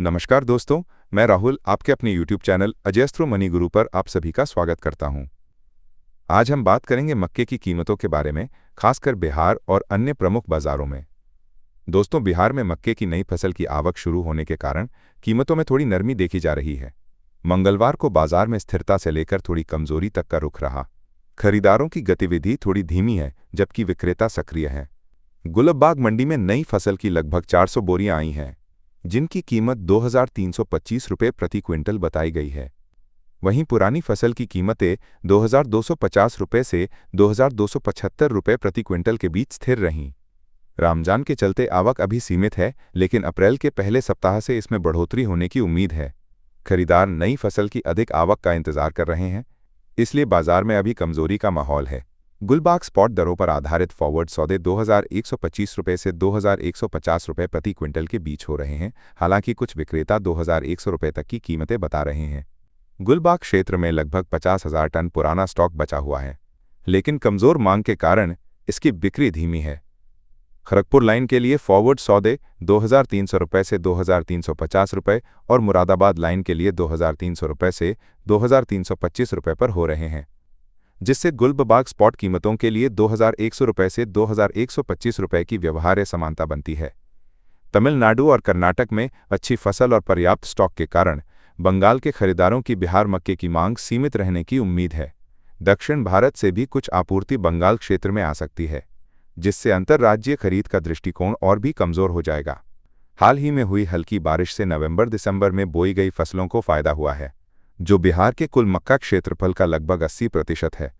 नमस्कार दोस्तों, मैं राहुल आपके अपने YouTube चैनल अजयस्त्रो मनी गुरु पर आप सभी का स्वागत करता हूं। आज हम बात करेंगे मक्के की कीमतों के बारे में, खासकर बिहार और अन्य प्रमुख बाजारों में। दोस्तों, बिहार में मक्के की नई फसल की आवक शुरू होने के कारण कीमतों में थोड़ी नरमी देखी जा रही है। मंगलवार को बाजार में स्थिरता से लेकर थोड़ी कमजोरी तक का रुख रहा। खरीदारों की गतिविधि थोड़ी धीमी है, जबकि विक्रेता सक्रिय हैं। गुलबबाग मंडी में नई फसल की लगभग 400 बोरियां आई हैं, जिनकी कीमत 2,325 रुपये प्रति क्विंटल बताई गई है। वहीं पुरानी फसल की कीमतें 2,250 रुपये से 2,275 रुपये प्रति क्विंटल के बीच स्थिर रहीं। रमजान के चलते आवक अभी सीमित है, लेकिन अप्रैल के पहले सप्ताह से इसमें बढ़ोतरी होने की उम्मीद है। खरीदार नई फसल की अधिक आवक का इंतजार कर रहे हैं, इसलिए बाजार में अभी कमजोरी का माहौल है। गुलबाग स्पॉट दरों पर आधारित फॉरवर्ड सौदे 2,125 रुपये से 2,150 रुपये प्रति क्विंटल के बीच हो रहे हैं। हालांकि कुछ विक्रेता 2,100 रुपये तक की कीमतें बता रहे हैं। गुलबाग क्षेत्र में लगभग 50,000 टन पुराना स्टॉक बचा हुआ है, लेकिन कमजोर मांग के कारण इसकी बिक्री धीमी है। खड़गपुर लाइन के लिए फॉरवर्ड सौदे 2,300 रुपये से 2,350 रुपये और मुरादाबाद लाइन के लिए 2,300 रुपये से 2,325 रुपये पर हो रहे हैं, जिससे गुलबबाग स्पॉट कीमतों के लिए 2,100 रुपये से 2,125 रुपये की व्यवहार्य समानता बनती है। तमिलनाडु और कर्नाटक में अच्छी फसल और पर्याप्त स्टॉक के कारण बंगाल के खरीदारों की बिहार मक्के की मांग सीमित रहने की उम्मीद है। दक्षिण भारत से भी कुछ आपूर्ति बंगाल क्षेत्र में आ सकती है, जिससे अंतर्राज्यीय खरीद का दृष्टिकोण और भी कमजोर हो जाएगा। हाल ही में हुई हल्की बारिश से नवंबर-दिसंबर में बोई गई फसलों को फायदा हुआ है, जो बिहार के कुल मक्का क्षेत्रफल का लगभग 80% है।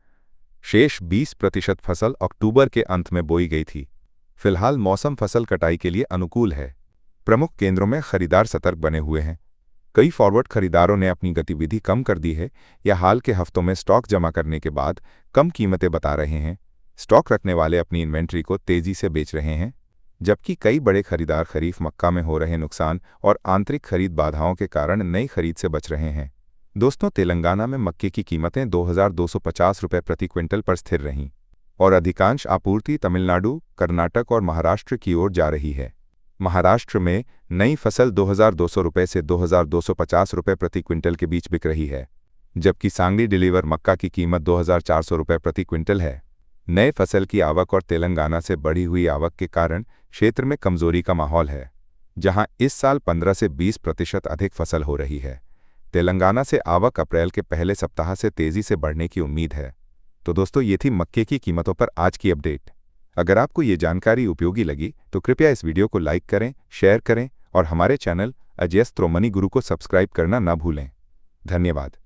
शेष 20% फसल अक्टूबर के अंत में बोई गई थी। फिलहाल मौसम फसल कटाई के लिए अनुकूल है। प्रमुख केंद्रों में खरीदार सतर्क बने हुए हैं। कई फॉरवर्ड खरीदारों ने अपनी गतिविधि कम कर दी है या हाल के हफ्तों में स्टॉक जमा करने के बाद कम कीमतें बता रहे हैं। स्टॉक रखने वाले अपनी इन्वेंट्री को तेजी से बेच रहे हैं, जबकि कई बड़े खरीदार खरीफ मक्का में हो रहे नुकसान और आंतरिक खरीद बाधाओं के कारण नई खरीद से बच रहे हैं। दोस्तों, तेलंगाना में मक्के की कीमतें 2,250 रुपये प्रति क्विंटल पर स्थिर रहीं और अधिकांश आपूर्ति तमिलनाडु, कर्नाटक और महाराष्ट्र की ओर जा रही है। महाराष्ट्र में नई फसल 2,200 रुपये से 2,250 रुपये प्रति क्विंटल के बीच बिक रही है, जबकि सांगली डिलीवर मक्का की कीमत 2,400 रुपये प्रति क्विंटल है। नए फसल की आवक और तेलंगाना से बढ़ी हुई आवक के कारण क्षेत्र में कमजोरी का माहौल है, जहां इस साल 15 से 20% अधिक फसल हो रही है। तेलंगाना से आवक अप्रैल के पहले सप्ताह से तेजी से बढ़ने की उम्मीद है। तो दोस्तों, ये थी मक्के की कीमतों पर आज की अपडेट। अगर आपको ये जानकारी उपयोगी लगी तो कृपया इस वीडियो को लाइक करें, शेयर करें और हमारे चैनल अजयस्त्रो मनी गुरु को सब्सक्राइब करना न भूलें। धन्यवाद।